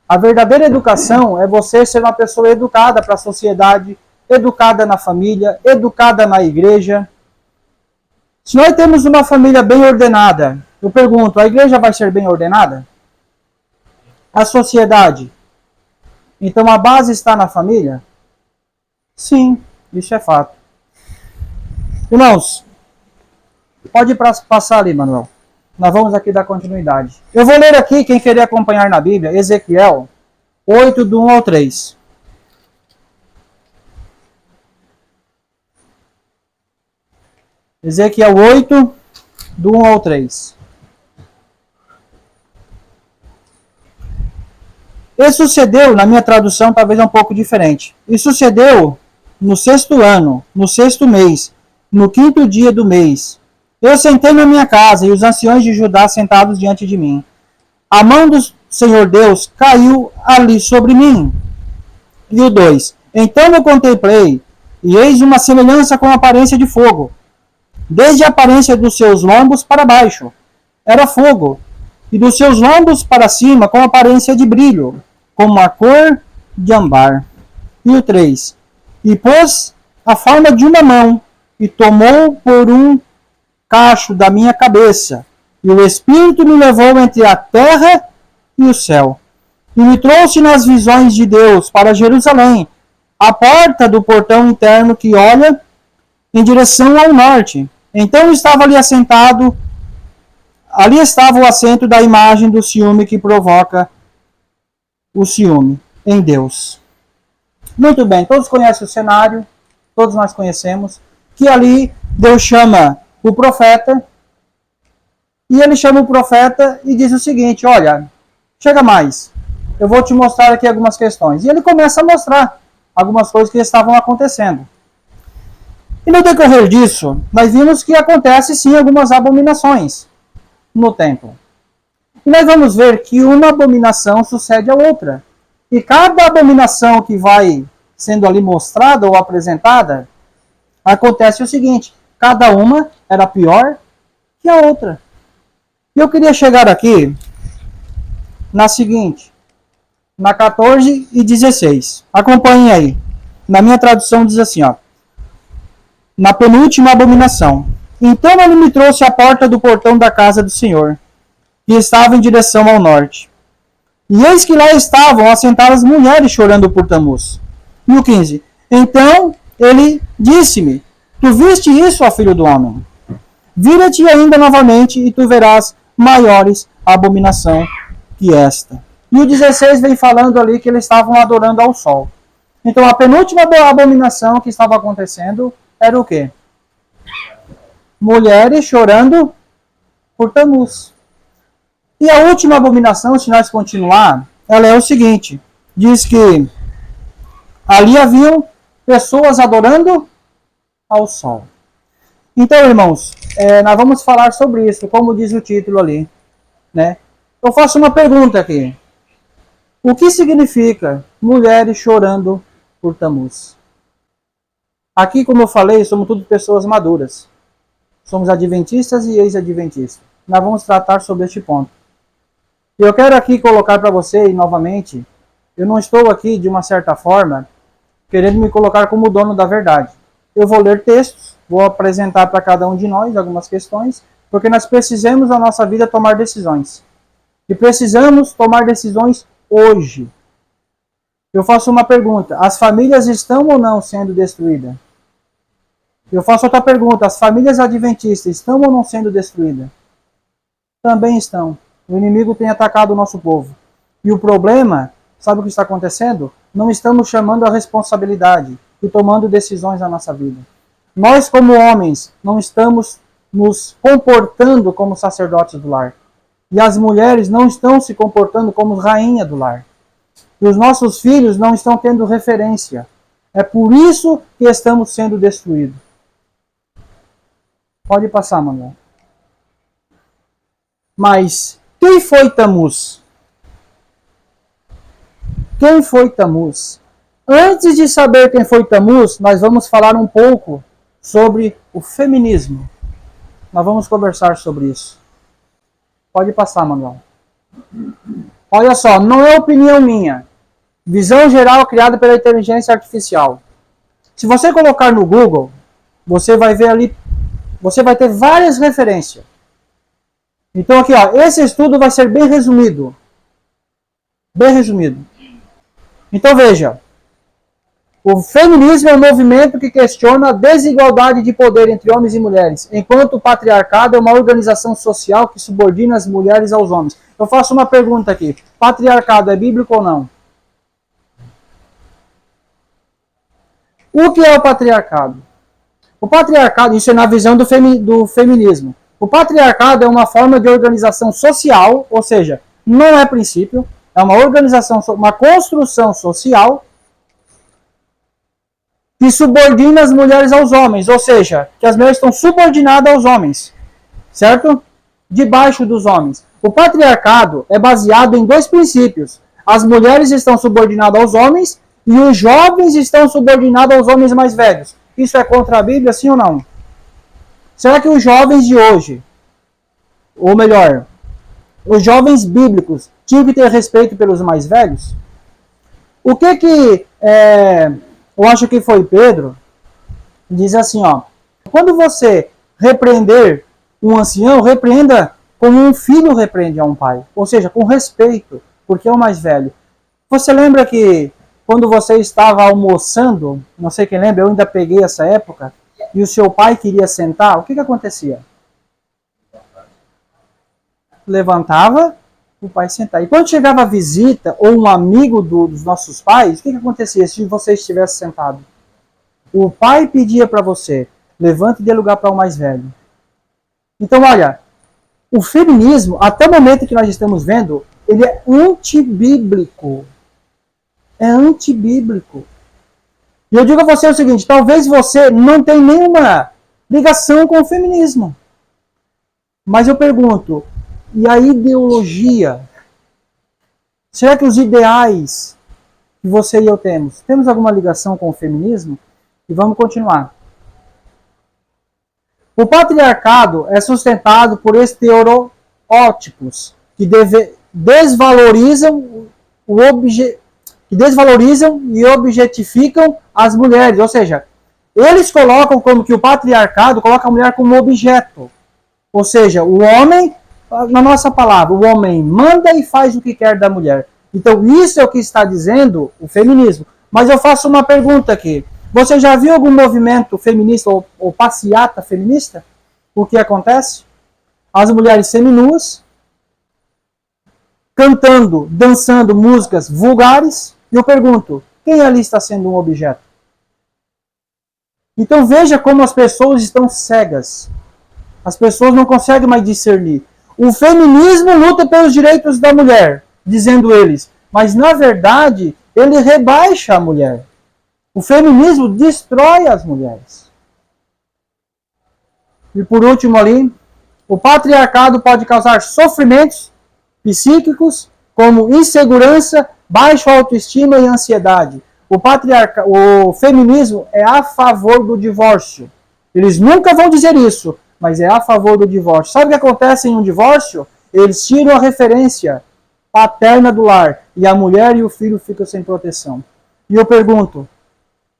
A verdadeira educação é você ser uma pessoa educada para a sociedade, educada na família, educada na igreja. Se nós temos uma família bem ordenada, eu pergunto, a igreja vai ser bem ordenada? A sociedade? Então a base está na família? Sim, isso é fato. Irmãos, pode passar ali, Manuel. Nós vamos aqui dar continuidade. Eu vou ler aqui, quem querer acompanhar na Bíblia, Ezequiel 8, do 1 ao 3. Ezequiel 8, do 1 ao 3. E sucedeu, na minha tradução talvez é um pouco diferente. E sucedeu no 6º ano, no 6º mês, no 5º dia do mês. Eu sentei na minha casa e os anciões de Judá sentados diante de mim. A mão do Senhor Deus caiu ali sobre mim. E o 2. Então eu contemplei, e eis uma semelhança com a aparência de fogo. Desde a aparência dos seus lombos para baixo era fogo, e dos seus lombos para cima com aparência de brilho, como a cor de âmbar. E o 3. E pôs a forma de uma mão, e tomou por um cacho da minha cabeça, e o Espírito me levou entre a terra e o céu, e me trouxe nas visões de Deus para Jerusalém, a porta do portão interno que olha em direção ao norte. Então estava ali assentado, ali estava o assento da imagem do ciúme que provoca o ciúme em Deus. Muito bem, todos conhecem o cenário, todos nós conhecemos, que ali Deus chama o profeta, e ele chama o profeta e diz o seguinte, olha, chega mais, eu vou te mostrar aqui algumas questões. E ele começa a mostrar algumas coisas que estavam acontecendo. E no decorrer disso, nós vimos que acontece sim algumas abominações no templo. E nós vamos ver que uma abominação sucede a outra. E cada abominação que vai sendo ali mostrada ou apresentada, acontece o seguinte, cada uma era pior que a outra. E eu queria chegar aqui na seguinte, na 14 e 16. Acompanhem aí. Na minha tradução diz assim, ó. Na penúltima abominação. Então ele me trouxe à porta do portão da casa do Senhor, que estava em direção ao norte. E eis que lá estavam assentadas mulheres chorando por Tamuz. E o 15. Então ele disse-me, tu viste isso, ó filho do homem? Vira-te ainda novamente e tu verás maiores abominação que esta. E o 16 vem falando ali que eles estavam adorando ao sol. Então a penúltima abominação que estava acontecendo era o quê? Mulheres chorando por Tamuz. E a última abominação, se nós continuar, ela é o seguinte. Diz que ali haviam pessoas adorando ao sol. Então, irmãos, nós vamos falar sobre isso, como diz o título ali. Né? Eu faço uma pergunta aqui. O que significa mulheres chorando por Tamuz? Aqui, como eu falei, somos todas pessoas maduras. Somos adventistas e ex-adventistas. Nós vamos tratar sobre este ponto. Eu quero aqui colocar para você, novamente, eu não estou aqui, de uma certa forma, querendo me colocar como dono da verdade. Eu vou ler textos, vou apresentar para cada um de nós algumas questões, porque nós precisamos, na nossa vida, tomar decisões. E precisamos tomar decisões hoje. Eu faço uma pergunta, as famílias estão ou não sendo destruídas? Eu faço outra pergunta, as famílias adventistas estão ou não sendo destruídas? Também estão. O inimigo tem atacado o nosso povo. E o problema, sabe o que está acontecendo? Não estamos chamando a responsabilidade e tomando decisões na nossa vida. Nós, como homens, não estamos nos comportando como sacerdotes do lar. E as mulheres não estão se comportando como rainha do lar. E os nossos filhos não estão tendo referência. É por isso que estamos sendo destruídos. Pode passar, Manuel. Mas quem foi Tamuz? Quem foi Tamuz? Antes de saber quem foi Tamuz, nós vamos falar um pouco sobre o feminismo. Nós vamos conversar sobre isso. Pode passar, Manuel. Olha só, não é opinião minha. Visão geral criada pela inteligência artificial. Se você colocar no Google, você vai ver ali, você vai ter várias referências. Então aqui, ó, esse estudo vai ser bem resumido. Bem resumido. Então veja, o feminismo é um movimento que questiona a desigualdade de poder entre homens e mulheres, enquanto o patriarcado é uma organização social que subordina as mulheres aos homens. Eu faço uma pergunta aqui. Patriarcado é bíblico ou não? O que é o patriarcado? O patriarcado, isso é na visão do feminismo. O patriarcado é uma forma de organização social, ou seja, não é princípio, é uma organização, uma construção social que subordina as mulheres aos homens, ou seja, que as mulheres estão subordinadas aos homens, certo? Debaixo dos homens. O patriarcado é baseado em dois princípios. As mulheres estão subordinadas aos homens e os jovens estão subordinados aos homens mais velhos. Isso é contra a Bíblia, sim ou não? Será que os jovens de hoje, ou melhor, os jovens bíblicos, tinham que ter respeito pelos mais velhos? O que eu acho que foi Pedro, diz assim, ó, quando você repreender um ancião, repreenda como um filho repreende a um pai, ou seja, com respeito, porque é o mais velho. Você lembra que quando você estava almoçando, não sei quem lembra, eu ainda peguei essa época, e o seu pai queria sentar, o que acontecia? Levantava, o pai sentava. E quando chegava a visita, ou um amigo dos nossos pais, o que acontecia se você estivesse sentado? O pai pedia para você, levante e dê lugar para o mais velho. Então, olha, o feminismo, até o momento que nós estamos vendo, ele é antibíblico. É antibíblico. E eu digo a você o seguinte, talvez você não tenha nenhuma ligação com o feminismo. Mas eu pergunto, e a ideologia? Será que os ideais que você e eu temos alguma ligação com o feminismo? E vamos continuar. O patriarcado é sustentado por estereótipos que desvalorizam e objetificam as mulheres. Ou seja, eles colocam como que o patriarcado coloca a mulher como objeto. Ou seja, o homem, na nossa palavra, o homem manda e faz o que quer da mulher. Então isso é o que está dizendo o feminismo. Mas eu faço uma pergunta aqui. Você já viu algum movimento feminista ou passeata feminista? O que acontece? As mulheres seminuas, cantando, dançando músicas vulgares. E eu pergunto, quem ali está sendo um objeto? Então veja como as pessoas estão cegas. As pessoas não conseguem mais discernir. O feminismo luta pelos direitos da mulher, dizendo eles. Mas na verdade, ele rebaixa a mulher. O feminismo destrói as mulheres. E por último ali, o patriarcado pode causar sofrimentos psíquicos, como insegurança, baixa autoestima e ansiedade. O feminismo é a favor do divórcio. Eles nunca vão dizer isso, mas é a favor do divórcio. Sabe o que acontece em um divórcio? Eles tiram a referência paterna do lar, e a mulher e o filho ficam sem proteção. E eu pergunto,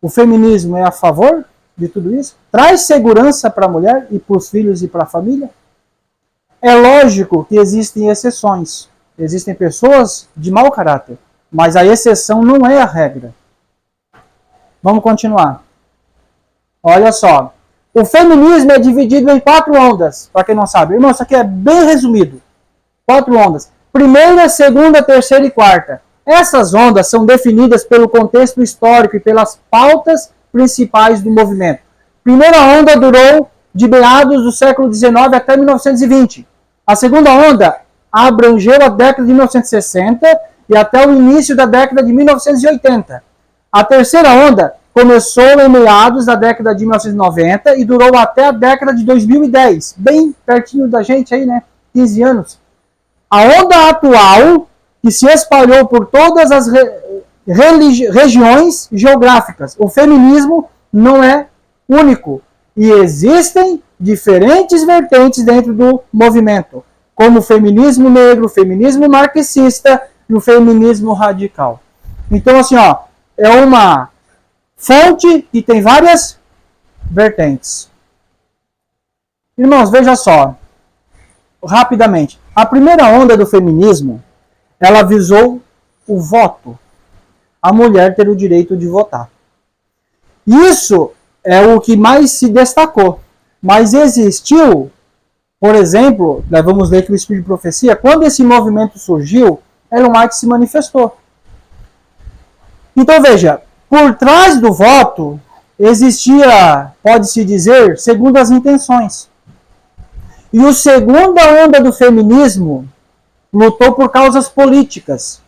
o feminismo é a favor de tudo isso? Traz segurança para a mulher e para os filhos e para a família? É lógico que existem exceções. Existem pessoas de mau caráter, mas a exceção não é a regra. Vamos continuar. Olha só. O feminismo é dividido em 4 ondas, para quem não sabe. Irmão, isso aqui é bem resumido. 4 ondas. Primeira, segunda, terceira e quarta. Essas ondas são definidas pelo contexto histórico e pelas pautas principais do movimento. Primeira onda durou de meados do século XIX até 1920. A segunda onda abrangeu a década de 1960 e até o início da década de 1980. A terceira onda começou em meados da década de 1990 e durou até a década de 2010. Bem pertinho da gente aí, né? 15 anos. A onda atual, que se espalhou por todas as regiões geográficas. O feminismo não é único. E existem diferentes vertentes dentro do movimento, como o feminismo negro, o feminismo marxista, e o feminismo radical. Então, assim, ó, é uma fonte que tem várias vertentes. Irmãos, veja só, rapidamente. A primeira onda do feminismo, ela visou o voto. A mulher ter o direito de votar. Isso é o que mais se destacou. Mas existiu, por exemplo, vamos ler que o Espírito de Profecia, quando esse movimento surgiu, Ellen White se manifestou. Então veja, por trás do voto existia, pode-se dizer, segundas intenções. E a segunda onda do feminismo lutou por causas políticas,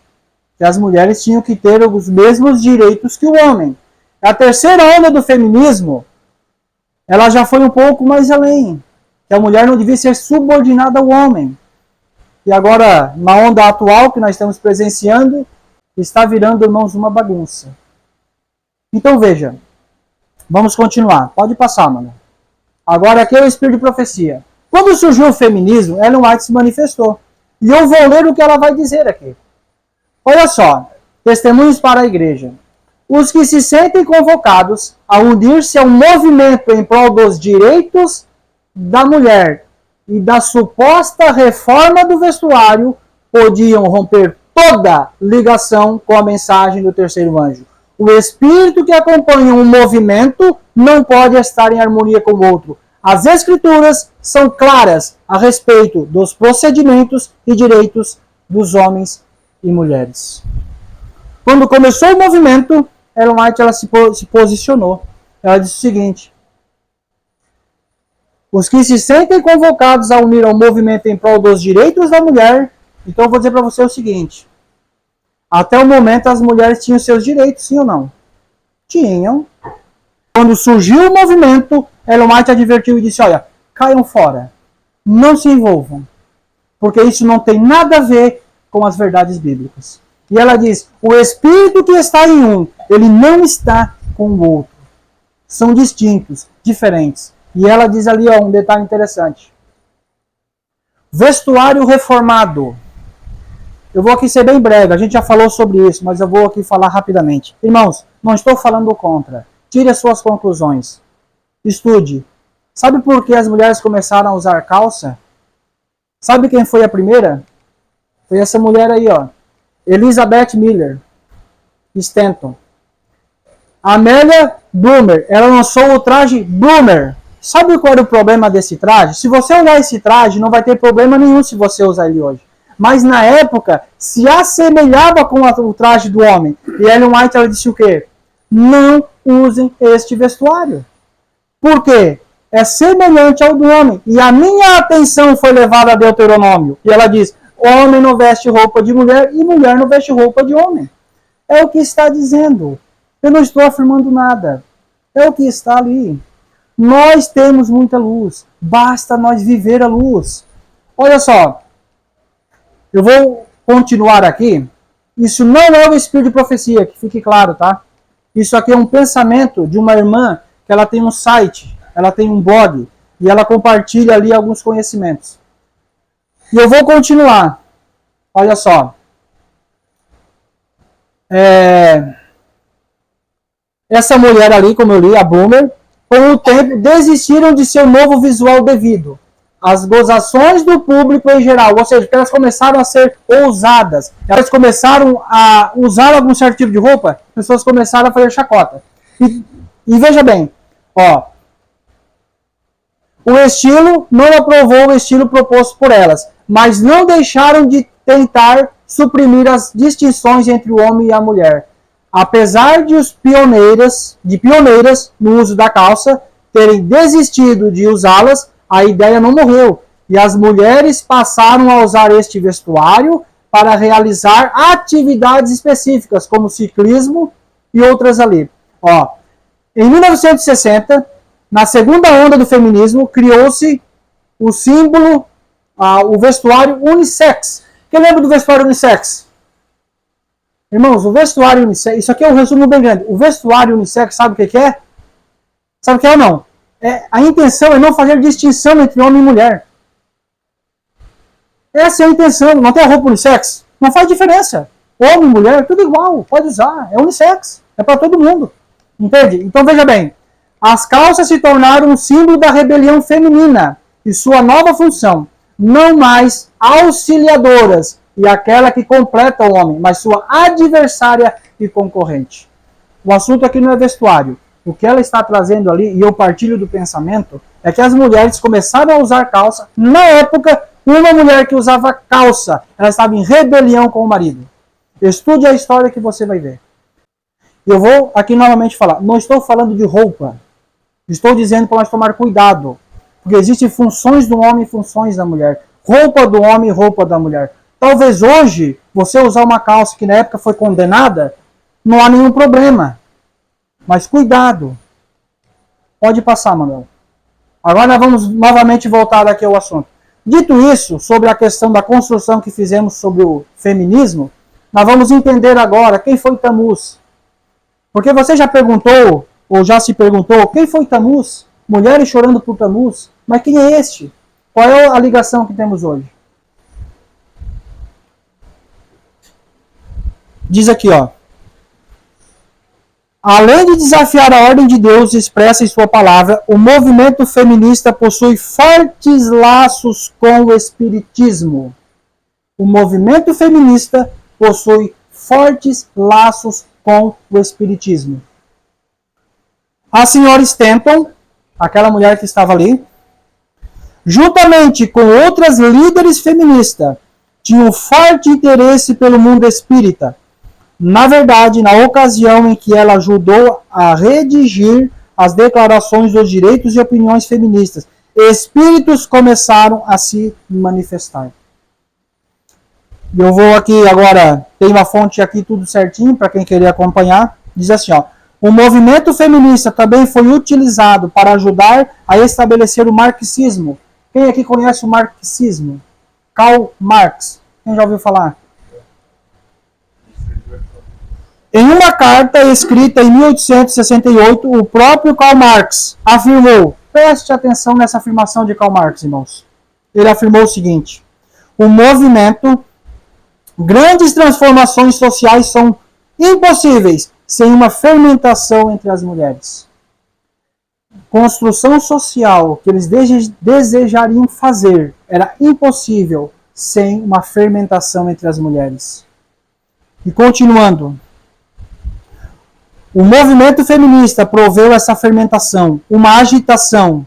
que as mulheres tinham que ter os mesmos direitos que o homem. A terceira onda do feminismo, ela já foi um pouco mais além, que a mulher não devia ser subordinada ao homem. E agora, na onda atual que nós estamos presenciando, está virando, irmãos, uma bagunça. Então veja, vamos continuar. Pode passar, mano. Agora aqui é o Espírito de Profecia. Quando surgiu o feminismo, Ellen White se manifestou. E eu vou ler o que ela vai dizer aqui. Olha só, testemunhos para a igreja. Os que se sentem convocados a unir-se a um movimento em prol dos direitos da mulher e da suposta reforma do vestuário podiam romper toda ligação com a mensagem do terceiro anjo. O espírito que acompanha um movimento não pode estar em harmonia com o outro. As escrituras são claras a respeito dos procedimentos e direitos dos homens e mulheres. Quando começou o movimento, Ellen White ela se posicionou. Ela disse o seguinte: os que se sentem convocados a unir ao movimento em prol dos direitos da mulher. Então eu vou dizer para você o seguinte: até o momento as mulheres tinham seus direitos, sim ou não? Tinham. Quando surgiu o movimento, Ellen White advertiu e disse: olha, caiam fora, não se envolvam, porque isso não tem nada a ver com as verdades bíblicas. E ela diz: o espírito que está em um, ele não está com o outro. São distintos, diferentes. E ela diz ali, ó, um detalhe interessante. Vestuário reformado. Eu vou aqui ser bem breve, a gente já falou sobre isso, mas eu vou aqui falar rapidamente. Irmãos, não estou falando contra. Tire as suas conclusões. Estude. Sabe por que as mulheres começaram a usar calça? Sabe quem foi a primeira? Foi essa mulher aí, ó. Elizabeth Miller Stanton. Amélia Bloomer, ela lançou o traje Bloomer. Sabe qual era o problema desse traje? Se você olhar esse traje, não vai ter problema nenhum se você usar ele hoje. Mas na época, se assemelhava com o traje do homem. E Ellen White, ela disse o quê? Não usem este vestuário. Por quê? É semelhante ao do homem. E a minha atenção foi levada a Deuteronômio. E ela diz: homem não veste roupa de mulher e mulher não veste roupa de homem. É o que está dizendo. Eu não estou afirmando nada. É o que está ali. Nós temos muita luz. Basta nós viver a luz. Olha só. Eu vou continuar aqui. Isso não é o Espírito de Profecia, que fique claro, tá? Isso aqui é um pensamento de uma irmã que ela tem um site, ela tem um blog, e ela compartilha ali alguns conhecimentos. E eu vou continuar. Olha só. Essa mulher ali, como eu li, a Bloomer, com o tempo desistiram de seu novo visual devido às gozações do público em geral. Ou seja, elas começaram a ser ousadas. Elas começaram a usar algum certo tipo de roupa, as pessoas começaram a fazer chacota. E veja bem, ó, o estilo não aprovou o estilo proposto por elas, mas não deixaram de tentar suprimir as distinções entre o homem e a mulher. Apesar de os pioneiras no uso da calça terem desistido de usá-las, a ideia não morreu. E as mulheres passaram a usar este vestuário para realizar atividades específicas, como ciclismo e outras ali. Ó, em 1960, na segunda onda do feminismo, criou-se o símbolo, o vestuário unissex. Quem lembra do vestuário unissex? Irmãos, o vestuário unissex, isso aqui é um resumo bem grande. O vestuário unissex, sabe o que é? Sabe o que é ou não? A intenção é não fazer distinção entre homem e mulher. Essa é a intenção. Não tem a roupa unissex? Não faz diferença. Homem, mulher, tudo igual, pode usar, é unissex, é para todo mundo. Entende? Então veja bem, as calças se tornaram um símbolo da rebelião feminina e sua nova função, não mais auxiliadoras e aquela que completa o homem, mas sua adversária e concorrente. O assunto aqui não é vestuário. O que ela está trazendo ali, e eu partilho do pensamento, é que as mulheres começaram a usar calça. Na época, uma mulher que usava calça, ela estava em rebelião com o marido. Estude a história que você vai ver. Eu vou aqui novamente falar, não estou falando de roupa. Estou dizendo para nós tomar cuidado. Porque existem funções do homem e funções da mulher. Roupa do homem e roupa da mulher. Talvez hoje, você usar uma calça que na época foi condenada, não há nenhum problema. Mas cuidado. Pode passar, Manuel. Agora nós vamos novamente voltar aqui ao assunto. Dito isso, sobre a questão da construção que fizemos sobre o feminismo, nós vamos entender agora quem foi Tammuz. Porque você já perguntou, ou já se perguntou, quem foi Tammuz? Mulheres chorando por Tammuz. Mas quem é este? Qual é a ligação que temos hoje? Diz aqui, ó. Além de desafiar a ordem de Deus expressa em sua palavra, o movimento feminista possui fortes laços com o espiritismo. O movimento feminista possui fortes laços com o espiritismo. A senhora Stanton, aquela mulher que estava ali, juntamente com outras líderes feministas, tinha um forte interesse pelo mundo espírita. Na verdade, na ocasião em que ela ajudou a redigir as declarações dos direitos e opiniões feministas, espíritos começaram a se manifestar. Eu vou aqui agora, tem uma fonte aqui tudo certinho para quem querer acompanhar. Diz assim, ó: o movimento feminista também foi utilizado para ajudar a estabelecer o marxismo. Quem aqui conhece o marxismo? Karl Marx. Quem já ouviu falar? Em uma carta escrita em 1868, o próprio Karl Marx afirmou, preste atenção nessa afirmação de Karl Marx, irmãos. Ele afirmou o seguinte: o movimento, grandes transformações sociais são impossíveis sem uma fermentação entre as mulheres. Construção social que eles desejariam fazer era impossível sem uma fermentação entre as mulheres. E continuando, o movimento feminista proveu essa fermentação, uma agitação,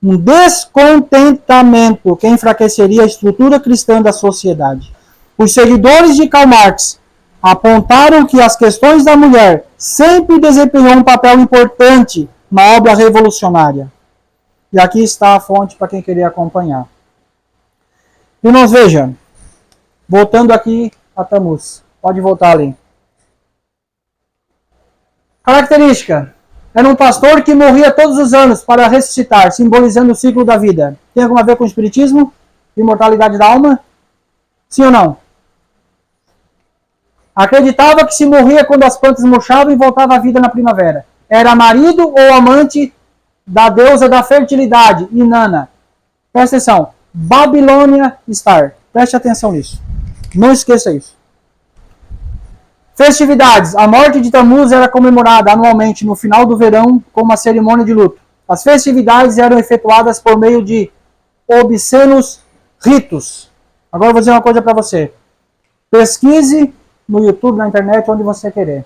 um descontentamento que enfraqueceria a estrutura cristã da sociedade. Os seguidores de Karl Marx apontaram que as questões da mulher sempre desempenhou um papel importante na obra revolucionária. E aqui está a fonte para quem querer acompanhar. Irmãos, veja, voltando aqui a Tammuz. Pode voltar ali. Característica: era um pastor que morria todos os anos para ressuscitar, simbolizando o ciclo da vida. Tem alguma a ver com o espiritismo? Imortalidade da alma? Sim ou não? Acreditava que se morria quando as plantas murchavam e voltava à vida na primavera. Era marido ou amante da deusa da fertilidade, Inanna. Presta atenção. Babilônia Star. Preste atenção nisso. Não esqueça isso. Festividades. A morte de Tammuz era comemorada anualmente no final do verão com uma cerimônia de luto. As festividades eram efetuadas por meio de obscenos ritos. Agora eu vou dizer uma coisa para você. Pesquise no YouTube, na internet, onde você querer.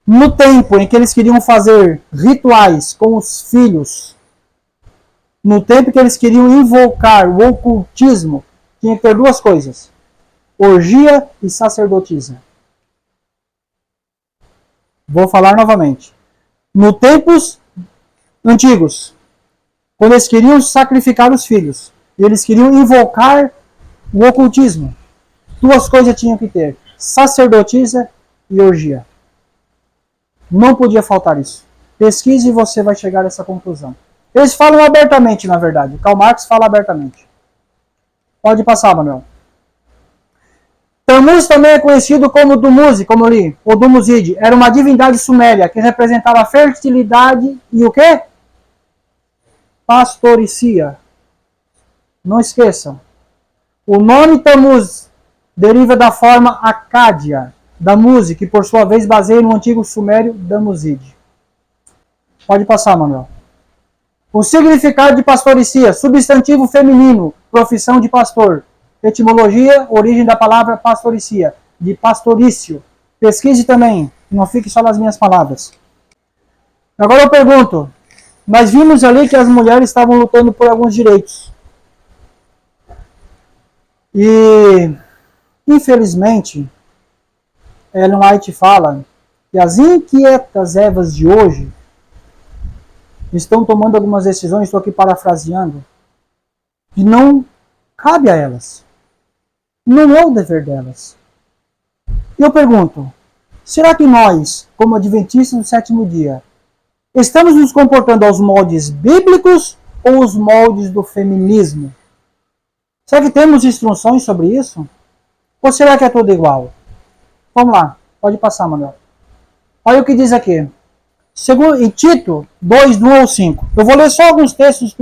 No tempo em que eles queriam fazer rituais com os filhos, no tempo que eles queriam invocar o ocultismo, tinha que ter duas coisas: orgia e sacerdotisa. Vou falar novamente. No tempos antigos, quando eles queriam sacrificar os filhos, e eles queriam invocar o ocultismo, duas coisas tinham que ter: sacerdotisa e orgia. Não podia faltar isso. Pesquise e você vai chegar a essa conclusão. Eles falam abertamente, na verdade. Karl Marx fala abertamente. Pode passar, Manuel. Tammuz também é conhecido como Dumuzi, como eu li, ou Dumuzid. Era uma divindade suméria que representava a fertilidade e o quê? Pastoricia. Não esqueçam. O nome Tammuz deriva da forma acádia da Muzi, que por sua vez baseia no antigo sumério Damuzid. Pode passar, Manuel. O significado de pastoricia, substantivo feminino, profissão de pastor. Etimologia, origem da palavra pastoricia, de pastorício. Pesquise também, não fique só nas minhas palavras. Agora eu pergunto, nós vimos ali que as mulheres estavam lutando por alguns direitos. E, infelizmente, Ellen White fala que as inquietas Evas de hoje estão tomando algumas decisões, estou aqui parafraseando, que não cabe a elas. Não é o dever delas. E eu pergunto, será que nós, como adventistas do sétimo dia, estamos nos comportando aos moldes bíblicos ou os moldes do feminismo? Será que temos instruções sobre isso? Ou será que é tudo igual? Vamos lá, pode passar, Manuel. Olha o que diz aqui. Segundo, em Tito 2, do 1 ao 5. Eu vou ler só alguns textos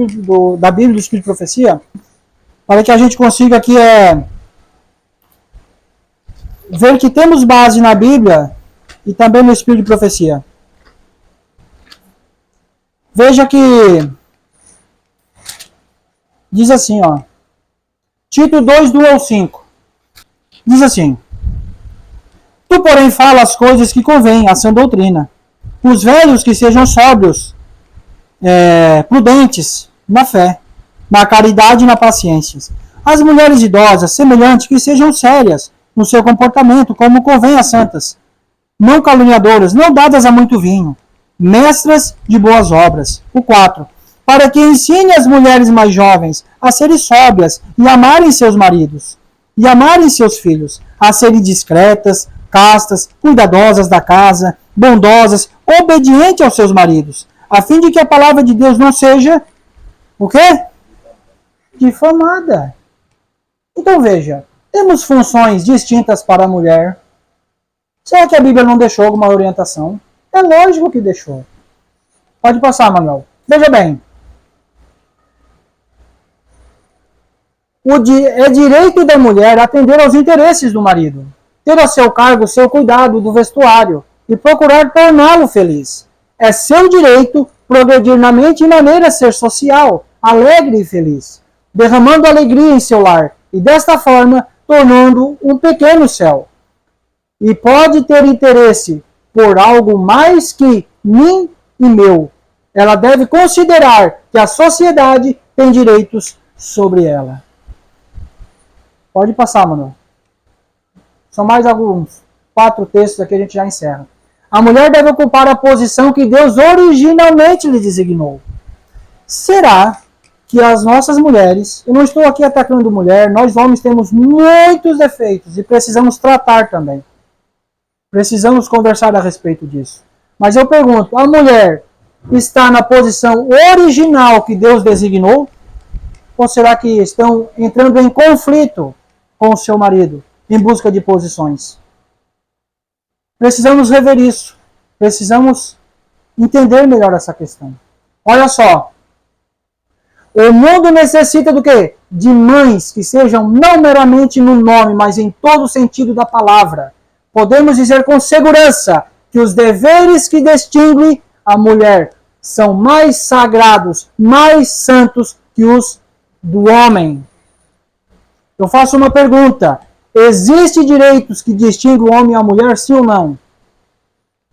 da Bíblia do Espírito de Profecia, para que a gente consiga aqui ver que temos base na Bíblia e também no Espírito de Profecia. Veja que diz assim, ó. Tito 2, do 1 ao 5. Diz assim: Tu, porém, fala as coisas que convêm à sã doutrina. Os velhos que sejam sóbrios, prudentes na fé, na caridade e na paciência. As mulheres idosas, semelhante, que sejam sérias no seu comportamento, como convém às santas. Não caluniadoras, não dadas a muito vinho, mestras de boas obras. O 4. Para que ensine as mulheres mais jovens a serem sóbrias e amarem seus maridos, e amarem seus filhos, a serem discretas, castas, cuidadosas da casa, bondosas, obedientes aos seus maridos, a fim de que a palavra de Deus não seja, o quê? Difamada. Então veja, temos funções distintas para a mulher. Será que a Bíblia não deixou alguma orientação? É lógico que deixou. Pode passar, Manuel. Veja bem. É direito da mulher atender aos interesses do marido, ter a seu cargo o seu cuidado do vestuário e procurar torná-lo feliz. É seu direito progredir na mente e maneira a ser social, alegre e feliz, derramando alegria em seu lar e desta forma tornando um pequeno céu. E pode ter interesse por algo mais que mim e meu. Ela deve considerar que a sociedade tem direitos sobre ela. Pode passar, Manuel. São mais alguns 4 textos aqui, a gente já encerra. A mulher deve ocupar a posição que Deus originalmente lhe designou. Será que as nossas mulheres, eu não estou aqui atacando mulher, nós homens temos muitos defeitos e precisamos tratar também. Precisamos conversar a respeito disso. Mas eu pergunto, a mulher está na posição original que Deus designou? Ou será que estão entrando em conflito com o seu marido, em busca de posições? Precisamos rever isso. Precisamos entender melhor essa questão. Olha só. O mundo necessita do quê? De mães que sejam não meramente no nome, mas em todo o sentido da palavra. Podemos dizer com segurança que os deveres que distinguem a mulher são mais sagrados, mais santos que os do homem. Eu faço uma pergunta. Existem direitos que distinguem o homem e a mulher, sim ou não?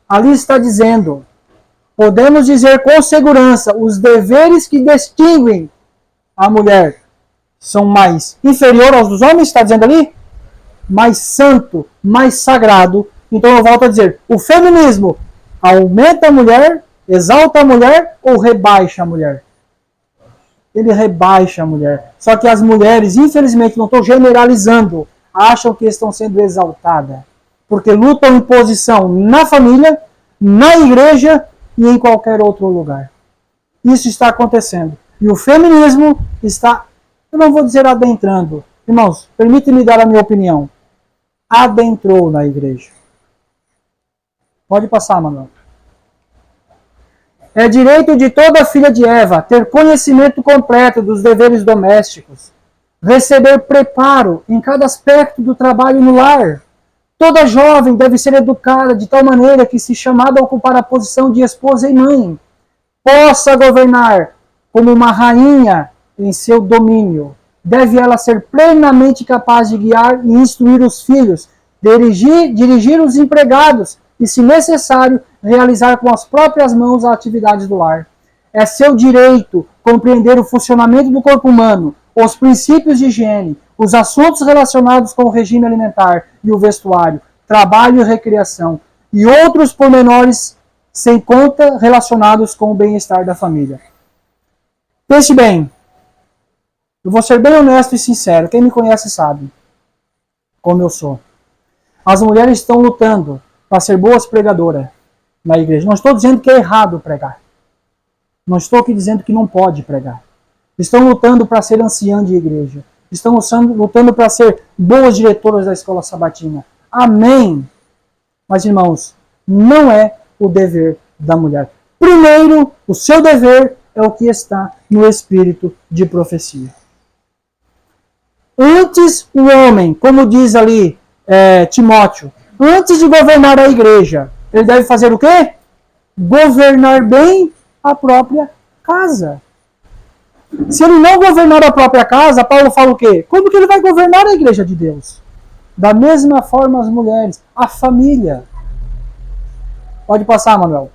Ali está dizendo. Podemos dizer com segurança, os deveres que distinguem a mulher são mais inferior aos dos homens, está dizendo ali? Mais santo, mais sagrado. Então eu volto a dizer, o feminismo aumenta a mulher, exalta a mulher ou rebaixa a mulher? Ele rebaixa a mulher. Só que as mulheres, infelizmente, não estou generalizando, acham que estão sendo exaltadas. Porque lutam em posição na família, na igreja e em qualquer outro lugar. Isso está acontecendo. E o feminismo está, eu não vou dizer adentrando. Irmãos, permite-me dar a minha opinião. Adentrou na igreja. Pode passar, Manuel. É direito de toda filha de Eva ter conhecimento completo dos deveres domésticos, receber preparo em cada aspecto do trabalho no lar. Toda jovem deve ser educada de tal maneira que, se chamada a ocupar a posição de esposa e mãe, possa governar como uma rainha em seu domínio. Deve ela ser plenamente capaz de guiar e instruir os filhos, dirigir os empregados e, se necessário, realizar com as próprias mãos as atividades do lar. É seu direito compreender o funcionamento do corpo humano, os princípios de higiene, os assuntos relacionados com o regime alimentar e o vestuário, trabalho e recreação, e outros pormenores sem conta relacionados com o bem-estar da família. Pense bem, eu vou ser bem honesto e sincero, quem me conhece sabe como eu sou. As mulheres estão lutando para ser boas pregadoras na igreja. Não estou dizendo que é errado pregar. Não estou aqui dizendo que não pode pregar. Estão lutando para ser anciã de igreja. Estão lutando para ser boas diretoras da escola sabatina. Amém. Mas, irmãos, não é o dever da mulher. Primeiro, o seu dever é o que está no espírito de profecia. Antes, o homem, como diz ali Timóteo, antes de governar a igreja, ele deve fazer o quê? Governar bem a própria casa. Se ele não governar a própria casa, Paulo fala o quê? Como que ele vai governar a igreja de Deus? Da mesma forma as mulheres, a família. Pode passar, Manuel.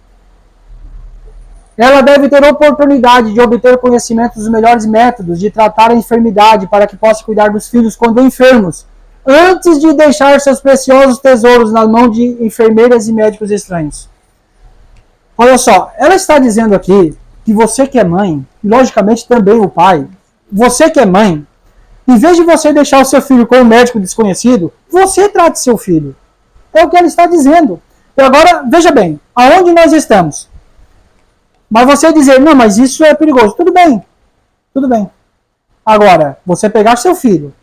Ela deve ter oportunidade de obter conhecimento dos melhores métodos de tratar a enfermidade para que possa cuidar dos filhos quando enfermos, antes de deixar seus preciosos tesouros na mão de enfermeiras e médicos estranhos. Olha só, ela está dizendo aqui que você que é mãe, e logicamente também o pai, você que é mãe, em vez de você deixar o seu filho com um médico desconhecido, você trate seu filho. É o que ela está dizendo. E agora, veja bem, aonde nós estamos? Mas você dizer, não, mas isso é perigoso. Tudo bem. Tudo bem. Agora, você pegar seu filho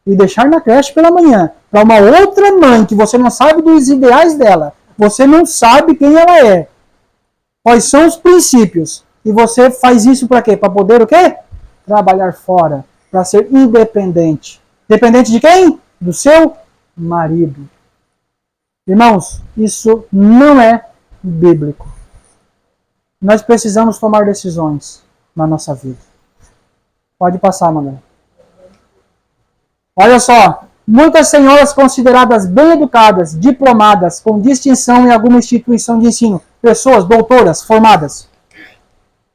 e deixar na creche pela manhã para uma outra mãe que você não sabe dos ideais dela, você não sabe quem ela é, quais são os princípios, e você faz isso para quê? Para poder o quê? Trabalhar fora, para ser independente. Dependente de quem? Do seu marido. Irmãos, isso não é bíblico. Nós precisamos tomar decisões na nossa vida. Pode passar, Manuel. Olha só, muitas senhoras consideradas bem educadas, diplomadas, com distinção em alguma instituição de ensino, pessoas doutoras, formadas,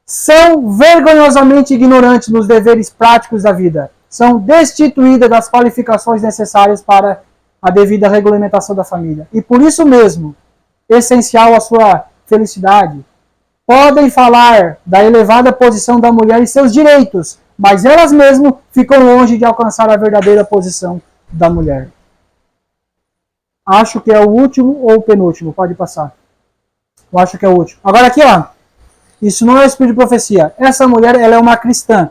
são vergonhosamente ignorantes nos deveres práticos da vida. São destituídas das qualificações necessárias para a devida regulamentação da família. E por isso mesmo, essencial à sua felicidade, podem falar da elevada posição da mulher e seus direitos, mas elas mesmas ficam longe de alcançar a verdadeira posição da mulher. Acho que é o último ou o penúltimo, pode passar. Eu acho que é o último. Agora aqui, ó, isso não é espírito de profecia. Essa mulher, ela é uma cristã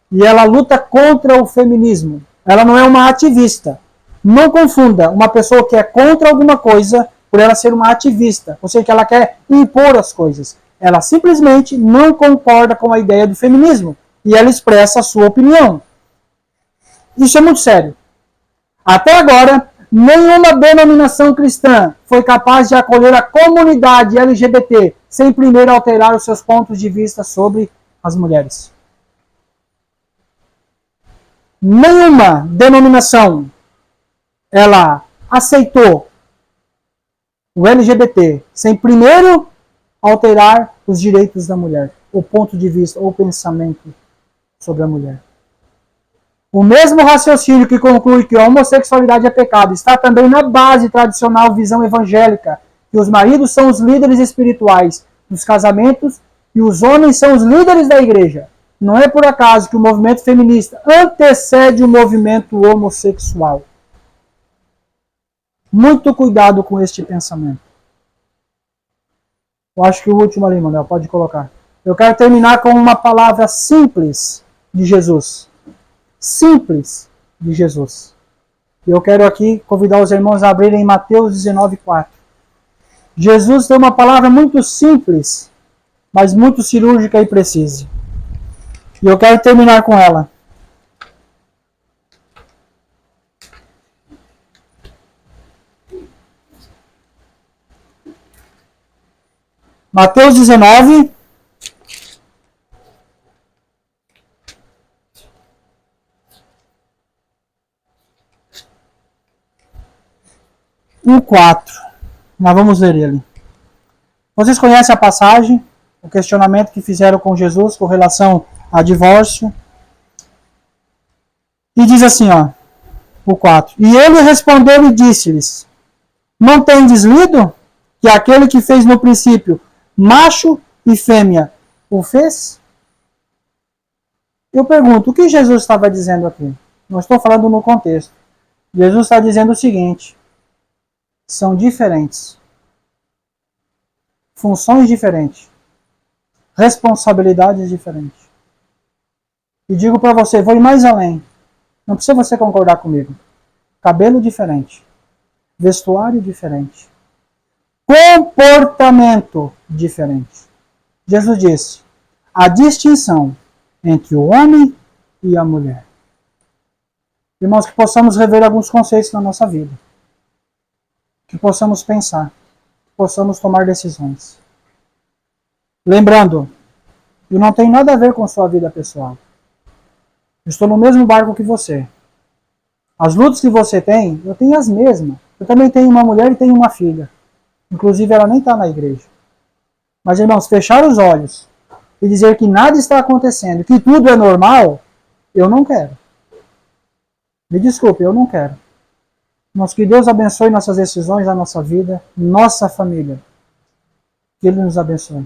e ela luta contra o feminismo. Ela não é uma ativista. Não confunda uma pessoa que é contra alguma coisa por ela ser uma ativista, ou seja, que ela quer impor as coisas. Ela simplesmente não concorda com a ideia do feminismo e ela expressa a sua opinião. Isso é muito sério. Até agora, nenhuma denominação cristã foi capaz de acolher a comunidade LGBT sem primeiro alterar os seus pontos de vista sobre as mulheres. Nenhuma denominação ela aceitou o LGBT sem primeiro alterar os direitos da mulher, o ponto de vista, ou pensamento sobre a mulher. O mesmo raciocínio que conclui que a homossexualidade é pecado está também na base tradicional visão evangélica, que os maridos são os líderes espirituais dos casamentos e os homens são os líderes da igreja. Não é por acaso que o movimento feminista antecede o movimento homossexual. Muito cuidado com este pensamento. Eu acho que o último ali, Manuel, pode colocar. Eu quero terminar com uma palavra simples de Jesus. Simples de Jesus. Eu quero aqui convidar os irmãos a abrirem Mateus 19:4. Jesus tem uma palavra muito simples, mas muito cirúrgica e precisa. E eu quero terminar com ela. Mateus 19. O 4. Nós vamos ler ele. Vocês conhecem a passagem, o questionamento que fizeram com Jesus com relação a divórcio. E diz assim, ó, o 4. E ele respondeu e disse-lhes: Não tendes lido que aquele que fez no princípio macho e fêmea o fez? Eu pergunto, o que Jesus estava dizendo aqui? Não estou falando no contexto. Jesus está dizendo o seguinte: são diferentes. Funções diferentes. Responsabilidades diferentes. E digo para você, vou ir mais além. Não precisa você concordar comigo. Cabelo diferente. Vestuário diferente. Comportamento diferente. Jesus disse: a distinção entre o homem e a mulher. Irmãos, que possamos rever alguns conceitos na nossa vida. Que possamos pensar. Que possamos tomar decisões. Lembrando, eu não tenho nada a ver com sua vida pessoal. Eu estou no mesmo barco que você. As lutas que você tem, eu tenho as mesmas. Eu também tenho uma mulher e tenho uma filha. Inclusive, ela nem está na igreja. Mas, irmãos, fechar os olhos e dizer que nada está acontecendo, que tudo é normal, eu não quero. Me desculpe, eu não quero. Mas que Deus abençoe nossas decisões, a nossa vida, nossa família. Que Ele nos abençoe.